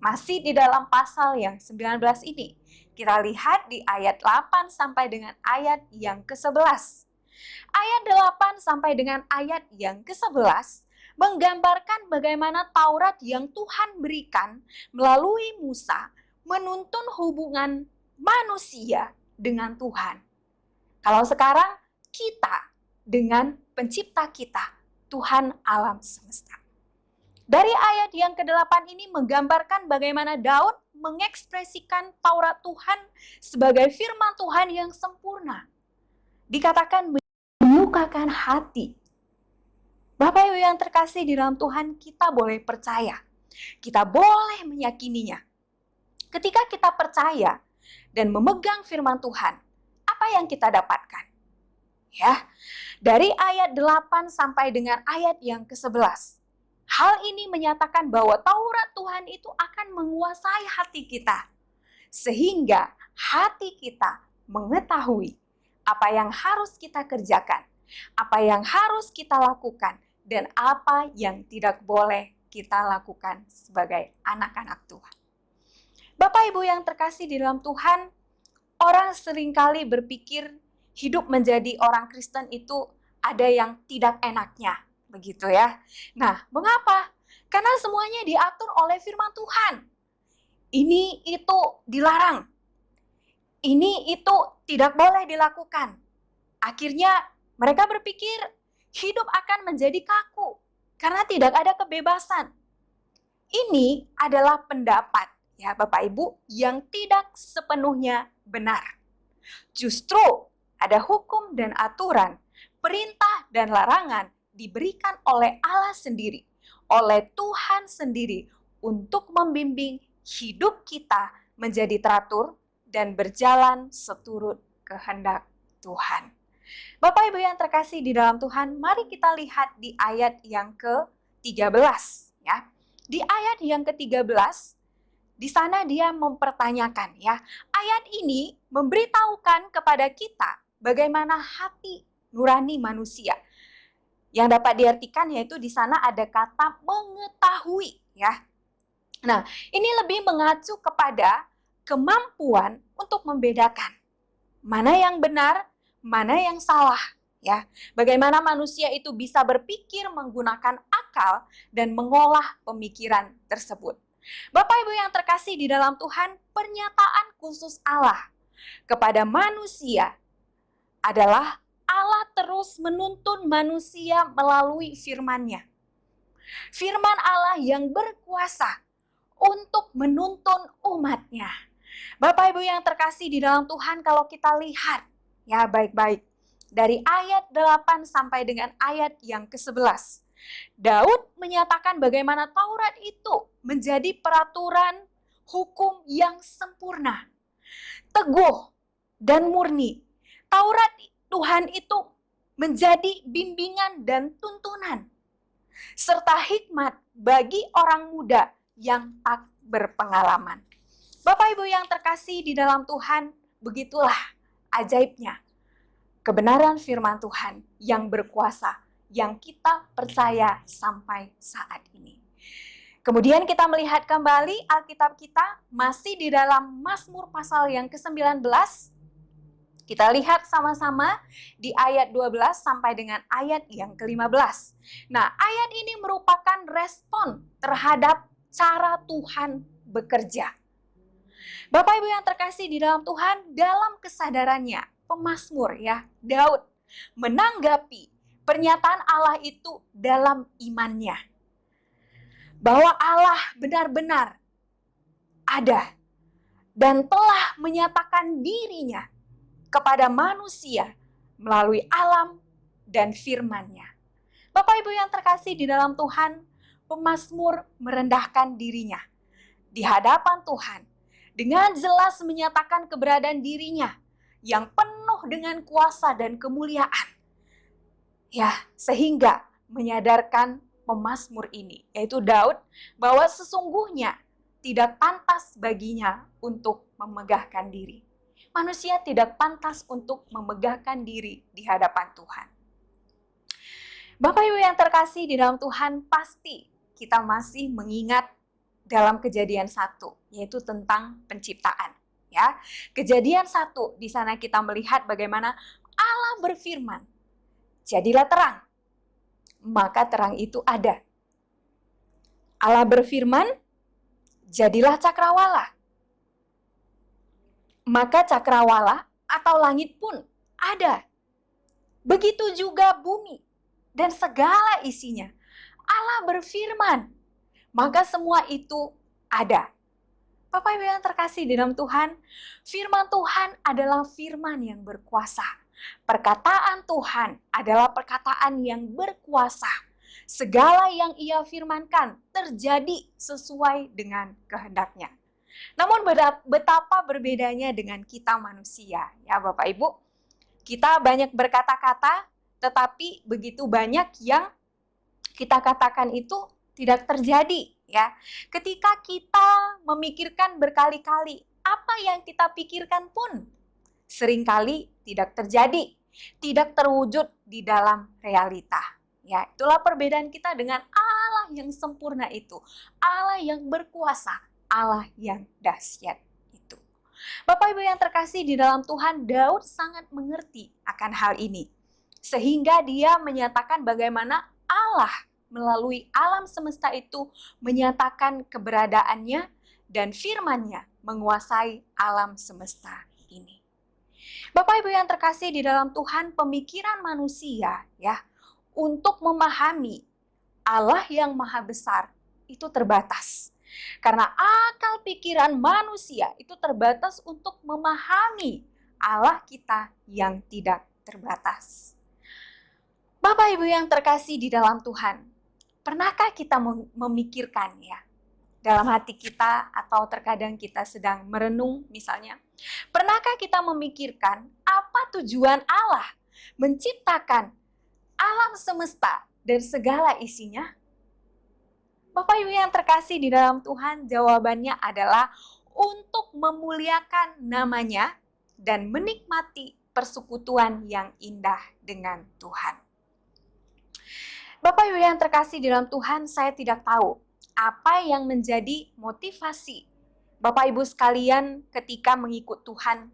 Speaker 5: Masih di dalam pasal yang 19 ini. Kita lihat di ayat 8 sampai dengan ayat yang ke-11. Ayat 8 sampai dengan ayat yang ke-11 menggambarkan bagaimana Taurat yang Tuhan berikan melalui Musa menuntun hubungan manusia dengan Tuhan. Kalau sekarang kita dengan pencipta kita, Tuhan alam semesta. Dari ayat yang ke-8 ini menggambarkan bagaimana Daud mengekspresikan Taurat Tuhan sebagai firman Tuhan yang sempurna. Dikatakan menyukakan hati. Bapak Ibu yang terkasih di dalam Tuhan, kita boleh percaya. Kita boleh meyakininya. Ketika kita percaya dan memegang firman Tuhan, apa yang kita dapatkan? Ya, dari ayat 8 sampai dengan ayat yang ke-11. Hal ini menyatakan bahwa Taurat Tuhan itu akan menguasai hati kita. Sehingga hati kita mengetahui apa yang harus kita kerjakan, apa yang harus kita lakukan, dan apa yang tidak boleh kita lakukan sebagai anak-anak Tuhan. Bapak Ibu yang terkasih di dalam Tuhan, orang seringkali berpikir hidup menjadi orang Kristen itu ada yang tidak enaknya, begitu ya. Nah, mengapa? Karena semuanya diatur oleh firman Tuhan. Ini itu dilarang. Ini itu tidak boleh dilakukan. Akhirnya mereka berpikir hidup akan menjadi kaku karena tidak ada kebebasan. Ini adalah pendapat ya Bapak Ibu yang tidak sepenuhnya benar. Justru ada hukum dan aturan, perintah dan larangan diberikan oleh Allah sendiri, oleh Tuhan sendiri untuk membimbing hidup kita menjadi teratur dan berjalan seturut kehendak Tuhan. Bapak Ibu yang terkasih di dalam Tuhan, mari kita lihat di ayat yang ke-13 ya. Di ayat yang ke-13 di sana dia mempertanyakan ya. Ayat ini memberitahukan kepada kita bagaimana hati nurani manusia. Yang dapat diartikan yaitu di sana ada kata mengetahui ya. Nah, ini lebih mengacu kepada kemampuan untuk membedakan mana yang benar, mana yang salah ya. Bagaimana manusia itu bisa berpikir menggunakan akal dan mengolah pemikiran tersebut. Bapak Ibu yang terkasih di dalam Tuhan, pernyataan khusus Allah kepada manusia adalah Allah terus menuntun manusia melalui firman-Nya. Firman Allah yang berkuasa untuk menuntun umat-Nya. Bapak Ibu yang terkasih di dalam Tuhan, kalau kita lihat ya baik-baik dari ayat 8 sampai dengan ayat yang ke-11. Daud menyatakan bagaimana Taurat itu menjadi peraturan hukum yang sempurna, teguh dan murni. Taurat Tuhan itu menjadi bimbingan dan tuntunan serta hikmat bagi orang muda yang tak berpengalaman. Bapak Ibu yang terkasih di dalam Tuhan, begitulah ajaibnya kebenaran firman Tuhan yang berkuasa, yang kita percaya sampai saat ini. Kemudian kita melihat kembali Alkitab kita masih di dalam Mazmur pasal yang ke-19. Kita lihat sama-sama di ayat 12 sampai dengan ayat yang ke-15. Nah, ayat ini merupakan respon terhadap cara Tuhan bekerja. Bapak Ibu yang terkasih di dalam Tuhan, dalam kesadarannya, pemazmur ya, Daud menanggapi pernyataan Allah itu dalam imannya. Bahwa Allah benar-benar ada dan telah menyatakan dirinya kepada manusia melalui alam dan firman-Nya. Bapak Ibu yang terkasih di dalam Tuhan, pemazmur merendahkan dirinya di hadapan Tuhan dengan jelas menyatakan keberadaan dirinya yang penuh dengan kuasa dan kemuliaan. Ya, sehingga menyadarkan pemazmur ini, yaitu Daud, bahwa sesungguhnya tidak pantas baginya untuk memegahkan diri. Manusia tidak pantas untuk memegahkan diri di hadapan Tuhan. Bapak Ibu yang terkasih di dalam Tuhan, pasti kita masih mengingat dalam Kejadian 1, yaitu tentang penciptaan. Ya, Kejadian 1, di sana kita melihat bagaimana Allah berfirman, jadilah terang, maka terang itu ada. Allah berfirman, jadilah cakrawala, maka cakrawala atau langit pun ada. Begitu juga bumi dan segala isinya. Allah berfirman, maka semua itu ada. Bapak Ibu yang terkasih di dalam Tuhan, firman Tuhan adalah firman yang berkuasa. Perkataan Tuhan adalah perkataan yang berkuasa. Segala yang Ia firmankan terjadi sesuai dengan kehendak-Nya. Namun betapa berbedanya dengan kita manusia, ya Bapak Ibu. Kita banyak berkata-kata, tetapi begitu banyak yang kita katakan itu tidak terjadi, ya. Ketika kita memikirkan berkali-kali, apa yang kita pikirkan pun seringkali tidak terjadi, tidak terwujud di dalam realita. Ya, itulah perbedaan kita dengan Allah yang sempurna itu, Allah yang berkuasa, Allah yang dahsyat itu. Bapak Ibu yang terkasih di dalam Tuhan, Daud sangat mengerti akan hal ini. Sehingga dia menyatakan bagaimana Allah melalui alam semesta itu menyatakan keberadaannya dan firman-Nya menguasai alam semesta ini. Bapak Ibu yang terkasih di dalam Tuhan, pemikiran manusia ya untuk memahami Allah yang maha besar itu terbatas. Karena akal pikiran manusia itu terbatas untuk memahami Allah kita yang tidak terbatas. Bapak Ibu yang terkasih di dalam Tuhan, pernahkah kita memikirkan ya dalam hati kita atau terkadang kita sedang merenung misalnya, pernahkah kita memikirkan apa tujuan Allah menciptakan alam semesta dan segala isinya? Bapak Ibu yang terkasih di dalam Tuhan, jawabannya adalah untuk memuliakan namanya dan menikmati persekutuan yang indah dengan Tuhan. Bapak Ibu yang terkasih di dalam Tuhan, saya tidak tahu apa yang menjadi motivasi Bapak Ibu sekalian ketika mengikut Tuhan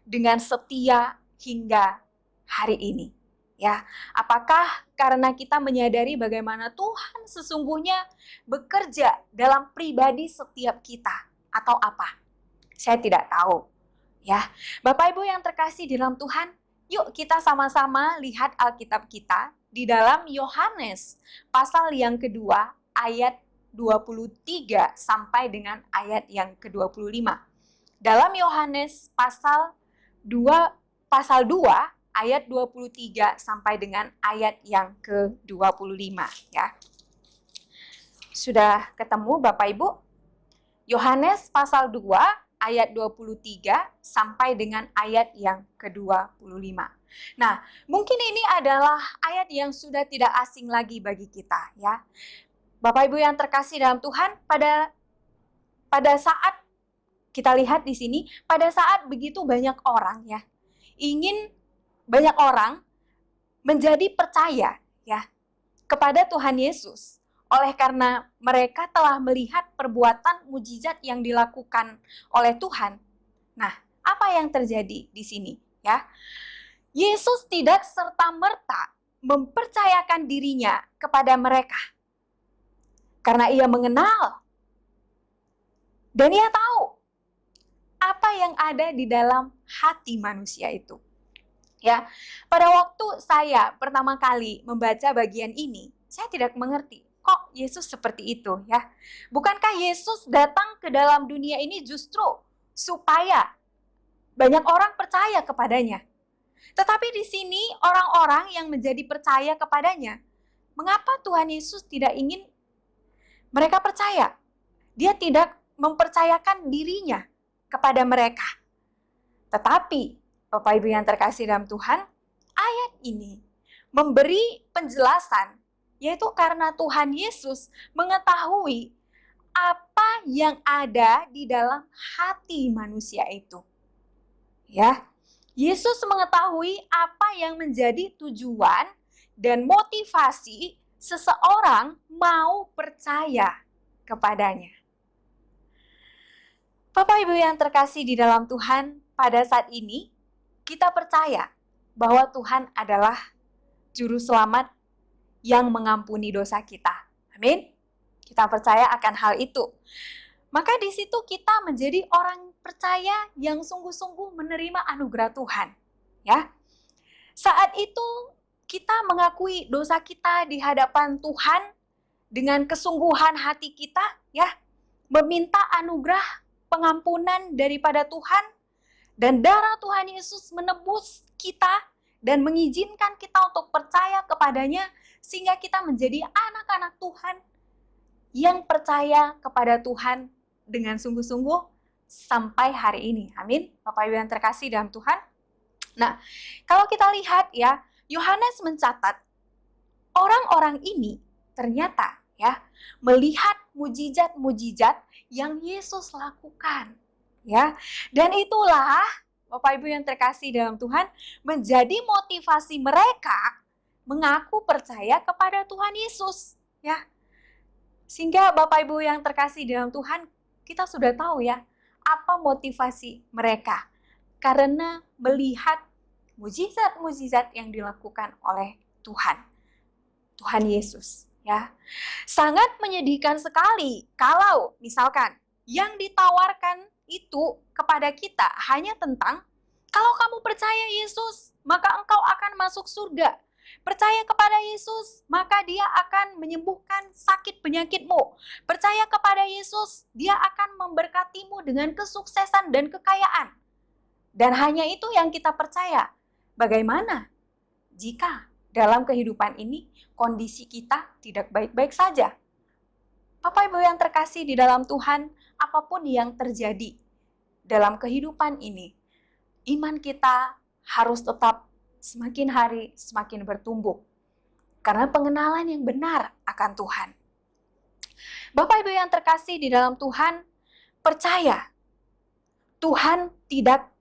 Speaker 5: dengan setia hingga hari ini. Ya, apakah karena kita menyadari bagaimana Tuhan sesungguhnya bekerja dalam pribadi setiap kita atau apa? Saya tidak tahu. Ya, Bapak Ibu yang terkasih di dalam Tuhan, yuk kita sama-sama lihat Alkitab kita di dalam Yohanes pasal yang kedua ayat 23 sampai dengan ayat yang ke-25. Dalam Yohanes pasal 2 ayat 23 sampai dengan ayat yang ke-25 ya. Sudah ketemu Bapak Ibu? Yohanes pasal 2 ayat 23 sampai dengan ayat yang ke-25. Nah, mungkin ini adalah ayat yang sudah tidak asing lagi bagi kita ya. Bapak Ibu yang terkasih dalam Tuhan, pada saat kita lihat di sini, pada saat begitu banyak orang ya, banyak orang menjadi percaya ya kepada Tuhan Yesus oleh karena mereka telah melihat perbuatan mujizat yang dilakukan oleh Tuhan. Nah, apa yang terjadi di sini ya? Yesus tidak serta-merta mempercayakan dirinya kepada mereka. Karena Ia mengenal dan Ia tahu apa yang ada di dalam hati manusia itu. Ya, pada waktu saya pertama kali membaca bagian ini, saya tidak mengerti kok Yesus seperti itu ya. Bukankah Yesus datang ke dalam dunia ini justru supaya banyak orang percaya kepadanya. Tetapi di sini orang-orang yang menjadi percaya kepadanya, mengapa Tuhan Yesus tidak ingin mereka percaya? Dia tidak mempercayakan dirinya kepada mereka. Tetapi, Bapak Ibu yang terkasih dalam Tuhan, ayat ini memberi penjelasan, yaitu karena Tuhan Yesus mengetahui apa yang ada di dalam hati manusia itu. Ya, Yesus mengetahui apa yang menjadi tujuan dan motivasi seseorang mau percaya kepadanya. Bapak Ibu yang terkasih di dalam Tuhan, pada saat ini kita percaya bahwa Tuhan adalah juru selamat yang mengampuni dosa kita. Amin. Kita percaya akan hal itu. Maka di situ kita menjadi orang percaya yang sungguh-sungguh menerima anugerah Tuhan. Ya. Saat itu kita mengakui dosa kita di hadapan Tuhan dengan kesungguhan hati kita, ya, meminta anugerah pengampunan daripada Tuhan, dan darah Tuhan Yesus menebus kita dan mengizinkan kita untuk percaya kepadanya, sehingga kita menjadi anak-anak Tuhan yang percaya kepada Tuhan dengan sungguh-sungguh sampai hari ini. Amin. Bapak Ibu yang terkasih dalam Tuhan. Nah, kalau kita lihat ya, Yohanes mencatat orang-orang ini ternyata ya melihat mujizat-mujizat yang Yesus lakukan. Ya. Dan itulah Bapak Ibu yang terkasih dalam Tuhan menjadi motivasi mereka mengaku percaya kepada Tuhan Yesus, ya. Sehingga Bapak Ibu yang terkasih dalam Tuhan, kita sudah tahu ya apa motivasi mereka karena melihat mujizat-mujizat yang dilakukan oleh Tuhan Yesus, ya. Sangat menyedihkan sekali kalau misalkan yang ditawarkan itu kepada kita hanya tentang kalau kamu percaya Yesus, maka engkau akan masuk surga. Percaya kepada Yesus, maka dia akan menyembuhkan sakit penyakitmu. Percaya kepada Yesus, dia akan memberkatimu dengan kesuksesan dan kekayaan. Dan hanya itu yang kita percaya. Bagaimana jika dalam kehidupan ini kondisi kita tidak baik-baik saja? Bapak Ibu yang terkasih di dalam Tuhan, apapun yang terjadi dalam kehidupan ini, iman kita harus tetap semakin hari semakin bertumbuh. Karena pengenalan yang benar akan Tuhan. Bapak Ibu yang terkasih di dalam Tuhan, percaya Tuhan tidak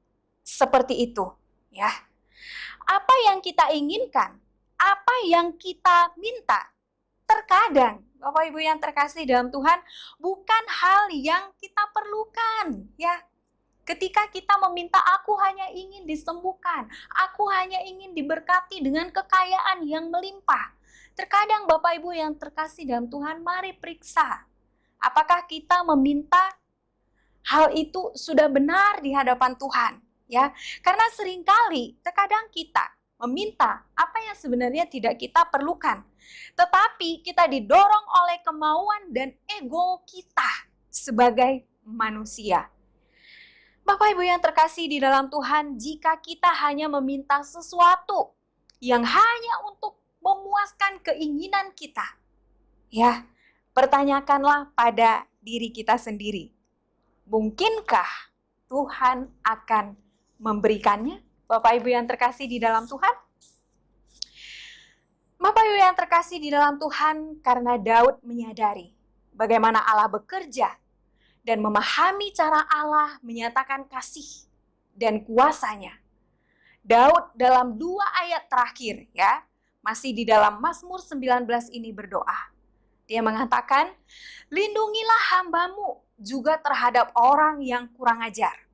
Speaker 5: seperti itu, ya. Apa yang kita inginkan, apa yang kita minta, terkadang Bapak Ibu yang terkasih dalam Tuhan bukan hal yang kita perlukan, ya. Ketika kita meminta, aku hanya ingin disembuhkan, aku hanya ingin diberkati dengan kekayaan yang melimpah. Terkadang Bapak Ibu yang terkasih dalam Tuhan, mari periksa apakah kita meminta hal itu sudah benar di hadapan Tuhan, ya. Karena seringkali terkadang kita meminta apa yang sebenarnya tidak kita perlukan, tetapi kita didorong oleh kemauan dan ego kita sebagai manusia. Bapak Ibu yang terkasih di dalam Tuhan, jika kita hanya meminta sesuatu yang hanya untuk memuaskan keinginan kita, ya, pertanyakanlah pada diri kita sendiri. Mungkinkah Tuhan akan memberikannya? Bapak Ibu yang terkasih di dalam Tuhan. Bapak Ibu yang terkasih di dalam Tuhan, karena Daud menyadari bagaimana Allah bekerja dan memahami cara Allah menyatakan kasih dan kuasanya. Daud dalam 2 ayat terakhir, ya, masih di dalam Mazmur 19 ini berdoa. Dia mengatakan, lindungilah hambamu juga terhadap orang yang kurang ajar.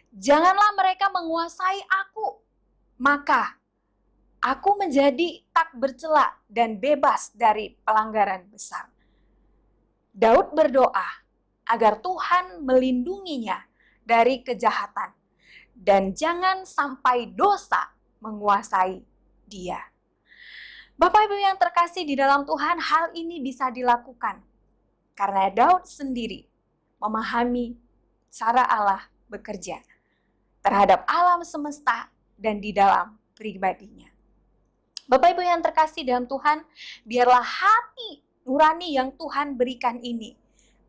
Speaker 5: Janganlah mereka menguasai aku, maka aku menjadi tak bercela dan bebas dari pelanggaran besar. Daud berdoa agar Tuhan melindunginya dari kejahatan dan jangan sampai dosa menguasai dia. Bapak Ibu yang terkasih di dalam Tuhan, hal ini bisa dilakukan karena Daud sendiri memahami cara Allah bekerja terhadap alam semesta dan di dalam pribadinya. Bapak Ibu yang terkasih dalam Tuhan, biarlah hati nurani yang Tuhan berikan ini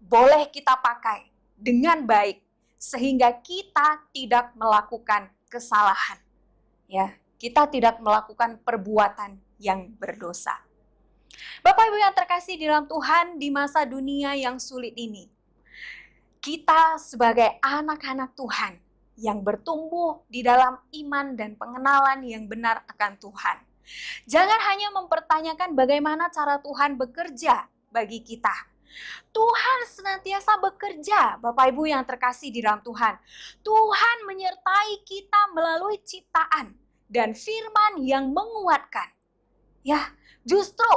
Speaker 5: boleh kita pakai dengan baik sehingga kita tidak melakukan kesalahan. Ya, kita tidak melakukan perbuatan yang berdosa. Bapak Ibu yang terkasih di dalam Tuhan, di masa dunia yang sulit ini, kita sebagai anak-anak Tuhan yang bertumbuh di dalam iman dan pengenalan yang benar akan Tuhan, jangan hanya mempertanyakan bagaimana cara Tuhan bekerja bagi kita. Tuhan senantiasa bekerja, Bapak Ibu yang terkasih di dalam Tuhan. Tuhan menyertai kita melalui ciptaan dan firman yang menguatkan. Ya, justru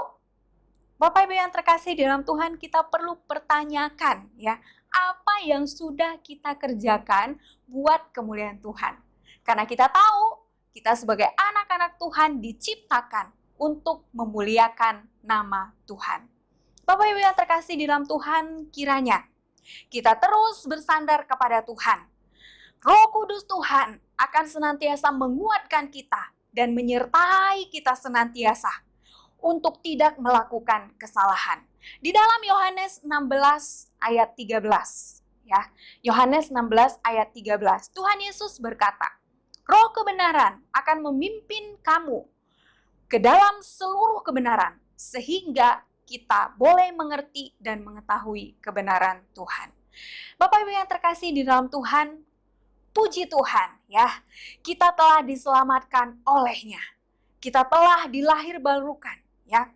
Speaker 5: Bapak Ibu yang terkasih di dalam Tuhan, kita perlu pertanyakan ya, apa yang sudah kita kerjakan buat kemuliaan Tuhan. Karena kita tahu kita sebagai anak-anak Tuhan diciptakan untuk memuliakan nama Tuhan. Bapak Ibu yang terkasih di dalam Tuhan, kiranya kita terus bersandar kepada Tuhan. Roh Kudus Tuhan akan senantiasa menguatkan kita dan menyertai kita senantiasa untuk tidak melakukan kesalahan. Di dalam Yohanes 16 ayat 13, ya. Yohanes 16 ayat 13, Tuhan Yesus berkata, Roh kebenaran akan memimpin kamu ke dalam seluruh kebenaran, sehingga kita boleh mengerti dan mengetahui kebenaran Tuhan. Bapak Ibu yang terkasih di dalam Tuhan, puji Tuhan ya, kita telah diselamatkan olehnya. Kita telah dilahirbarukan ya.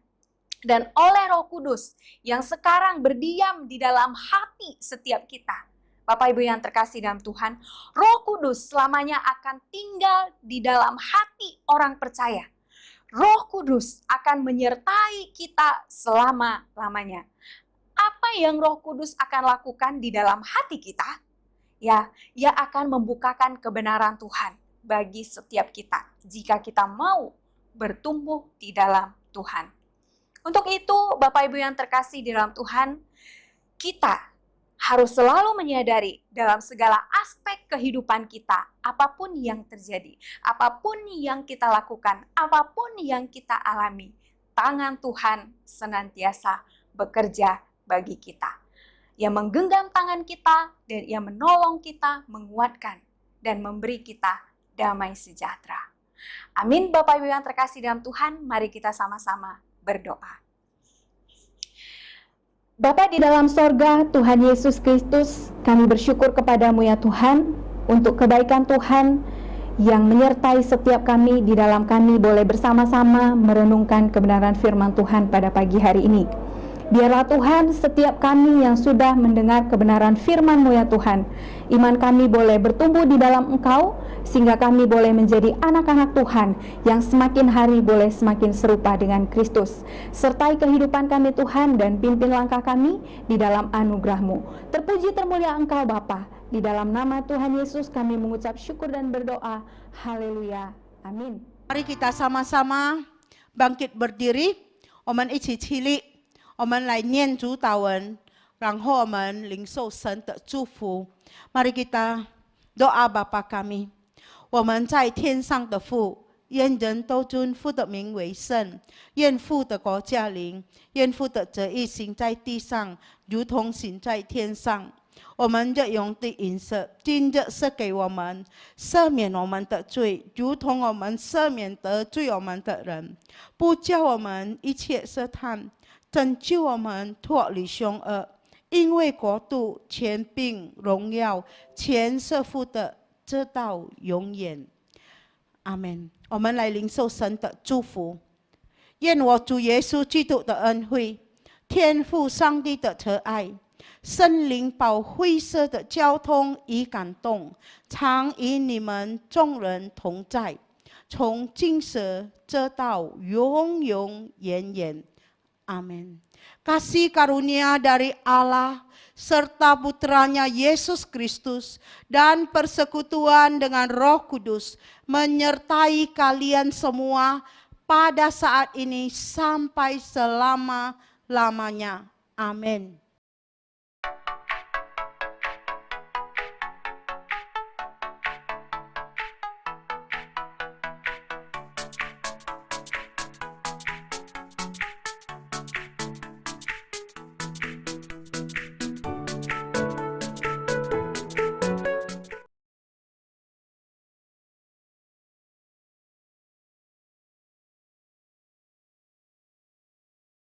Speaker 5: Dan oleh Roh Kudus yang sekarang berdiam di dalam hati setiap kita. Bapak Ibu yang terkasih dalam Tuhan, Roh Kudus selamanya akan tinggal di dalam hati orang percaya. Roh Kudus akan menyertai kita selama-lamanya. Apa yang Roh Kudus akan lakukan di dalam hati kita? Ya, ia akan membukakan kebenaran Tuhan bagi setiap kita jika kita mau bertumbuh di dalam Tuhan. Untuk itu, Bapak Ibu yang terkasih di dalam Tuhan, kita harus selalu menyadari dalam segala aspek kehidupan kita, apapun yang terjadi, apapun yang kita lakukan, apapun yang kita alami, tangan Tuhan senantiasa bekerja bagi kita. Ia menggenggam tangan kita dan ia menolong kita, menguatkan dan memberi kita damai sejahtera. Amin. Bapak Ibu yang terkasih dalam Tuhan, mari kita sama-sama berdoa. Bapa di dalam sorga, Tuhan Yesus Kristus, kami bersyukur kepadamu ya Tuhan, untuk kebaikan Tuhan yang menyertai setiap kami di dalam kami boleh bersama-sama merenungkan kebenaran firman Tuhan pada pagi hari ini. Biarlah Tuhan setiap kami yang sudah mendengar kebenaran firman-Mu ya Tuhan, iman kami boleh bertumbuh di dalam Engkau, sehingga kami boleh menjadi anak-anak Tuhan yang semakin hari boleh semakin serupa dengan Kristus. Sertai kehidupan kami Tuhan dan pimpin langkah kami di dalam anugerah-Mu. Terpuji termulia Engkau Bapa. Di dalam nama Tuhan Yesus kami mengucap syukur dan berdoa. Haleluya. Amin.
Speaker 6: Mari kita sama-sama bangkit berdiri. 我们一起起立，我们来念主祷文，然后我们领受神的祝福。Mari kita doa Bapa kami， 我们在天上的父，愿人都尊父的名为圣，愿父的国降临，愿父的旨意行在地上，如同行在天上。我们日用的饮食，今日赐给我们，赦免我们的罪，如同我们赦免得罪我们的人，不叫我们一切试探，拯救我们脱离凶恶。因为国度、权柄、荣耀，全是父的，直到永远。阿门。我们来领受神的祝福。愿我主耶稣基督的恩惠，天父上帝的慈爱，圣灵保惠师的交通与感动，常与你们众人同在，从今时直到永永远远。Amin. Kasih karunia dari Allah serta putranya Yesus Kristus dan persekutuan dengan Roh Kudus menyertai kalian semua pada saat ini sampai selama-lamanya. Amin.